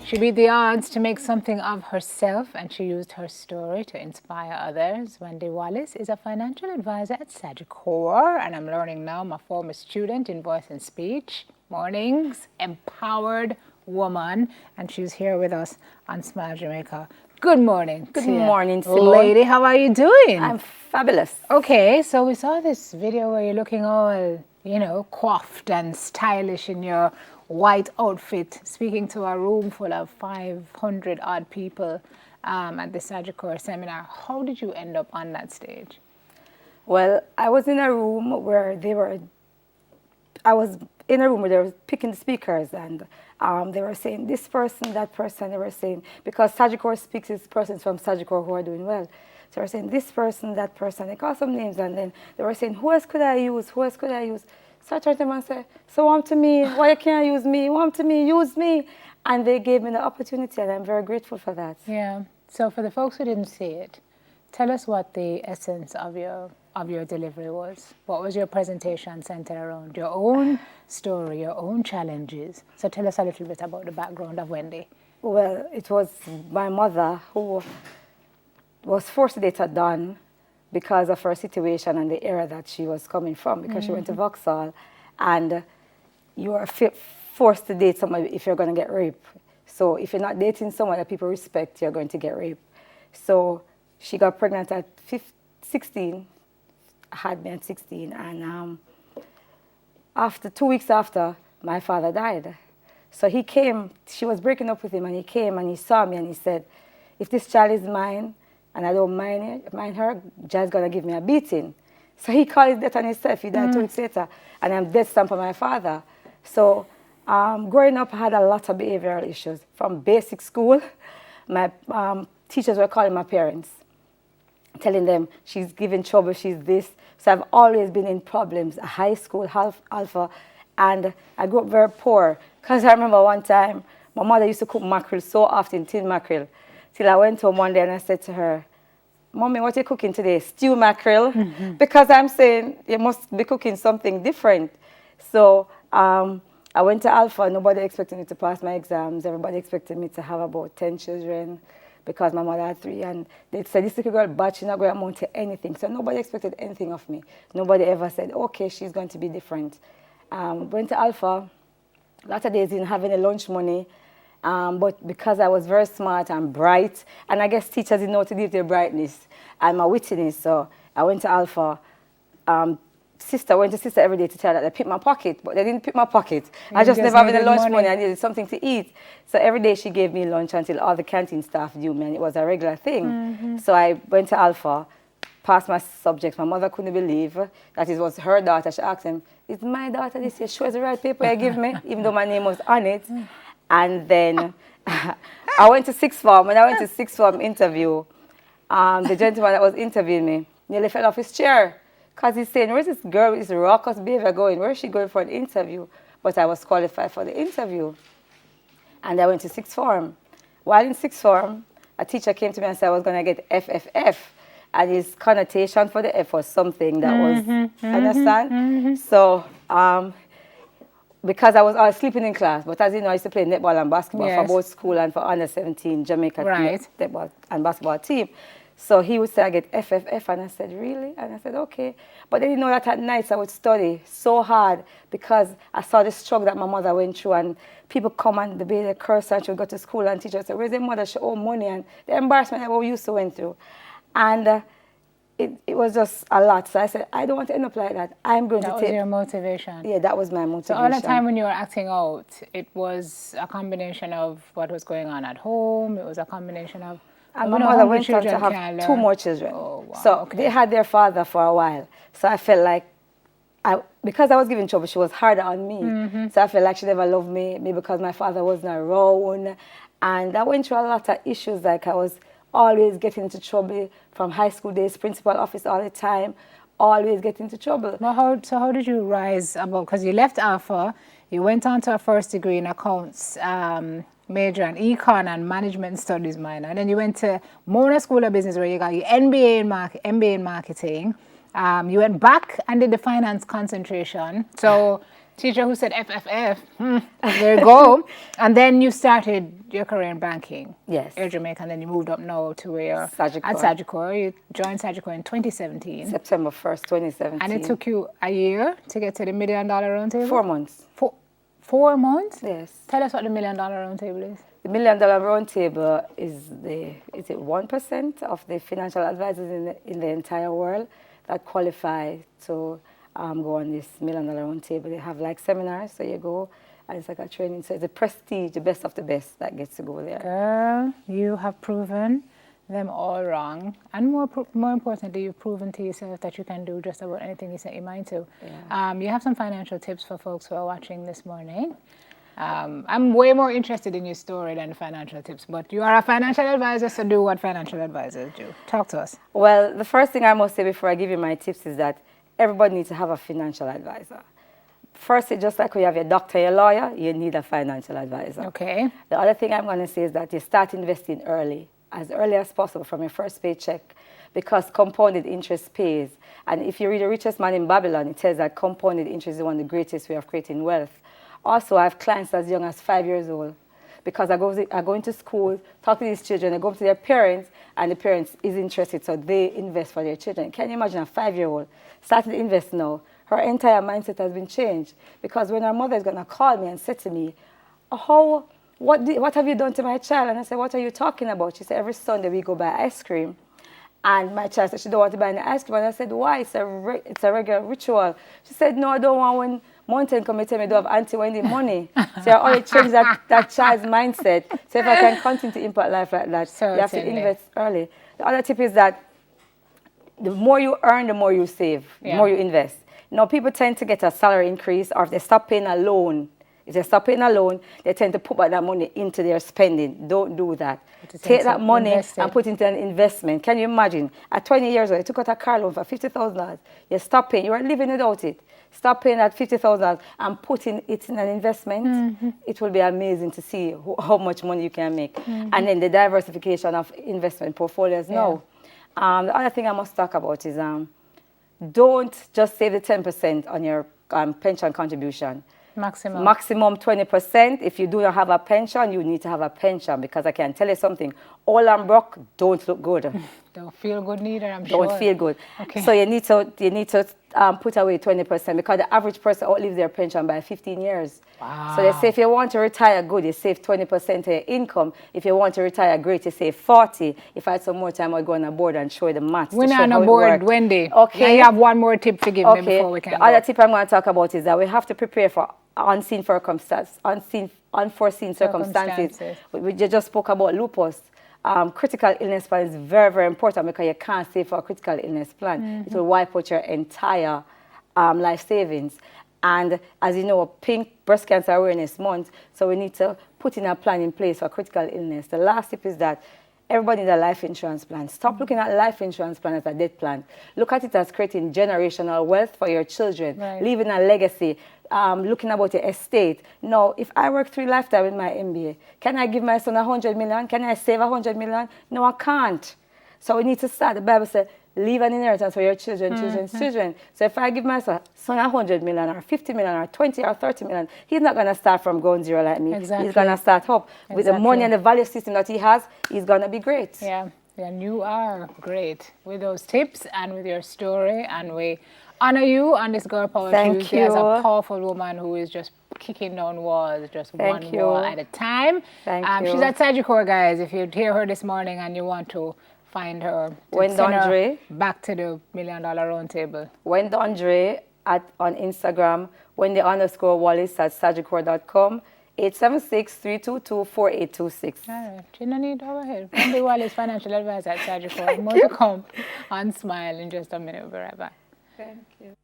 She beat the odds to make something of herself, and she used her story to inspire others. Wendy Wallace is a financial advisor at Sagicor, and I'm learning now, my former student in voice and speech. Mornings, empowered woman, and she's here with us on Smile Jamaica. Good morning. Good morning, Simone. Lady, how are you doing? I'm fabulous. Okay, so we saw this video where you're looking all, coiffed and stylish in your white outfit, speaking to a room full of 500 odd people at the Sagicor seminar. How did you end up on that stage? Well, I was in a room where they were picking the speakers, and they were saying this person, that person. They were saying, because Sagicor speaks, it's persons from Sagicor who are doing well. So they were saying this person, that person. They called some names, and then they were saying, who else could I use? Who else could I use? So I turned to them and said, so want to me, why can't you use me? Want to me, use me. And they gave me the opportunity, and I'm very grateful for that. Yeah. So for the folks who didn't see it, tell us what the essence of your delivery was. What was your presentation centered around? Your own story, your own challenges. So tell us a little bit about the background of Wendy. Well, it was my mother who was forced to date a Don because of her situation and the era that she was coming from, because she went to Vauxhall, and you are forced to date somebody if you're going to get raped. So if you're not dating someone that people respect, you're going to get raped. So she got pregnant at 16, had me at 16, and after 2 weeks after, my father died. So he came, she was breaking up with him, and he came and he saw me and he said, if this child is mine, and I don't mind her, Jazz gonna give me a beating. So he called his death on himself. He died 2 weeks later, and I'm death stamp for my father. So growing up, I had a lot of behavioral issues. From basic school, my teachers were calling my parents, telling them she's giving trouble, she's this. So I've always been in problems, high school, alpha, and I grew up very poor. Because I remember one time, my mother used to cook mackerel so often, tin mackerel, till I went home one day and I said to her, Mommy, what are you cooking today? Stew mackerel? Because I'm saying you must be cooking something different. So I went to Alpha. Nobody expected me to pass my exams. Everybody expected me to have about 10 children because my mother had 3. And they said, this little girl, but she's not going to amount to anything. So nobody expected anything of me. Nobody ever said, okay, she's going to be different. Went to Alpha. A lot of days didn't have any lunch money. But because I was very smart and bright, and I guess teachers didn't know what to do with their brightness and my wittiness, so I went to Alpha. Went to sister every day to tell her that they picked my pocket, but they didn't pick my pocket. I just never had any lunch money. I needed something to eat. So every day she gave me lunch until all the canteen staff knew me, and it was a regular thing. So I went to Alpha, passed my subjects. My mother couldn't believe that it was her daughter. She asked him, is my daughter this year? Show us the right paper you give me, even though my name was on it. And then I went to sixth form. When I went to sixth form interview, the gentleman that was interviewing me nearly fell off his chair because he's saying, where's this girl with this raucous behavior going? Where is she going for an interview? But I was qualified for the interview. And I went to sixth form. While in sixth form, a teacher came to me and said I was going to get FFF. And his connotation for the F was something that was, understand? So, because I was always sleeping in class, but as you know, I used to play netball and basketball for both school and for under 17 Jamaica netball and basketball team. So he would say I get FFF, and I said, really? And I said, okay. But they didn't know that at nights I would study so hard because I saw the struggle that my mother went through, and people come and they curse, and she would go to school and teachers say, where's your mother? She owe money, and the embarrassment that we used to went through. And it was just a lot. So I said, I don't want to end up like that. I'm going to take... That was your motivation? Yeah, that was my motivation. So all the time when you were acting out, it was a combination of what was going on at home, it was a combination of... And my mother went on to have 2 more children. Oh, wow. So they had their father for a while. So I felt like, because I was giving trouble, she was harder on me. So I felt like she never loved me, maybe because my father wasn't around. And I went through a lot of issues, like I was always getting into trouble from high school days, principal office all the time, always getting into trouble. Well, how did you rise above? Because you left Alpha, you went on to a first degree in accounts, major in econ and management studies minor, and then you went to Mona School of Business where you got your MBA in marketing. You went back and did the finance concentration. So teacher who said FFF. There you go. And then you started your career in banking. Yes. Air Jamaica, and then you moved up now to where? Sagicor. At Sagicor. You joined Sagicor in 2017. September 1st, 2017. And it took you a year to get to the $1 million roundtable? 4 months. 4 months? Yes. Tell us what the $1 million roundtable is. The $1 million roundtable is it 1% of the financial advisors in the entire world that qualify to go on this $1 million roundtable. They have like seminars, so you go, and it's like a training. So it's the prestige, the best of the best that gets to go there. Girl, you have proven them all wrong. And more importantly, you've proven to yourself that you can do just about anything you set your mind to. Yeah. You have some financial tips for folks who are watching this morning. I'm way more interested in your story than financial tips, but you are a financial advisor, so do what financial advisors do. Talk to us. Well, the first thing I must say before I give you my tips is that everybody needs to have a financial advisor. First, it's just like when you have your doctor, your lawyer, you need a financial advisor. Okay. The other thing I'm going to say is that you start investing early as possible from your first paycheck, because compounded interest pays. And if you read The Richest Man in Babylon, it says that compounded interest is one of the greatest way of creating wealth. Also, I have clients as young as 5 years old, because I go into school, talk to these children, I go up to their parents, and the parents is interested, so they invest for their children. Can you imagine a 5-year-old starting to invest now? Her entire mindset has been changed, because when her mother is going to call me and say to me, oh, what have you done to my child? And I said, what are you talking about? She said, every Sunday we go buy ice cream. And my child said she don't want to buy any ice cream. And I said, why? It's a regular ritual. She said, no, I don't want when Mountain come and tell me I don't have Auntie Wendy money. So I already changed that child's mindset. So if I can continue to impact life like that, Certainly. you have to invest early. The other tip is that the more you earn, the more you save, the more you invest. Now, people tend to get a salary increase, or if they stop paying a loan, they tend to put back that money into their spending. Don't do that. Take that money and put it into an investment. Can you imagine? At 20 years old, you took out a car loan for $50,000. You stop paying. You are living without it. Stop paying that $50,000 and putting it in an investment. It will be amazing to see how much money you can make. And then the diversification of investment portfolios. No. The other thing I must talk about is don't just save the 10% on your pension contribution. Maximum 20%. If you do not have a pension, you need to have a pension, because I can tell you something. All I'm broke don't look good. Don't feel good neither, I'm sure. Don't feel good. Okay. So you need to put away 20%, because the average person outlives their pension by 15 years. Wow. So they say if you want to retire good, you save 20% of your income. If you want to retire great, you save 40%. If I had some more time, I'd go on a board and show you the maths. We're not on a board, Wendy. Okay. Now you have one more tip to give me before we can The other tip I'm going to talk about is that we have to prepare for unforeseen circumstances. We just spoke about lupus. Critical illness plan is very, very important, because you can't save for a critical illness plan. It will wipe out your entire life savings. And as you know, Pink Breast Cancer Awareness Month, so we need to put in a plan in place for critical illness. The last tip is that everybody needs a life insurance plan. Stop looking at life insurance plan as a death plan. Look at it as creating generational wealth for your children, leaving a legacy, looking about your estate. Now, if I work 3 lifetimes with my MBA, can I give my son 100 million? Can I save 100 million? No, I can't. So we need to start. The Bible says, leave an inheritance for your children, children's children. So if I give my son 100 million or 50 million or 20 or 30 million, he's not going to start from ground zero like me. Exactly. He's going to start up. With the money and the value system that he has, he's going to be great. Yeah, and you are great with those tips and with your story, and we honor you on this Girl Power Tuesday as a powerful woman who is just kicking down walls, just one wall at a time. Thank you. She's at Sagicor, guys. If you hear her this morning and you want to find her, back to the $1 Million Roundtable. Wendy Andre on Instagram, Wendy_Wallace at sagicor.com, 876-322-4826. All right, you don't need to go ahead. Wendy Wallace, financial advisor at Sagicor. More to come on Smile in just a minute. We'll be right back. Thank you.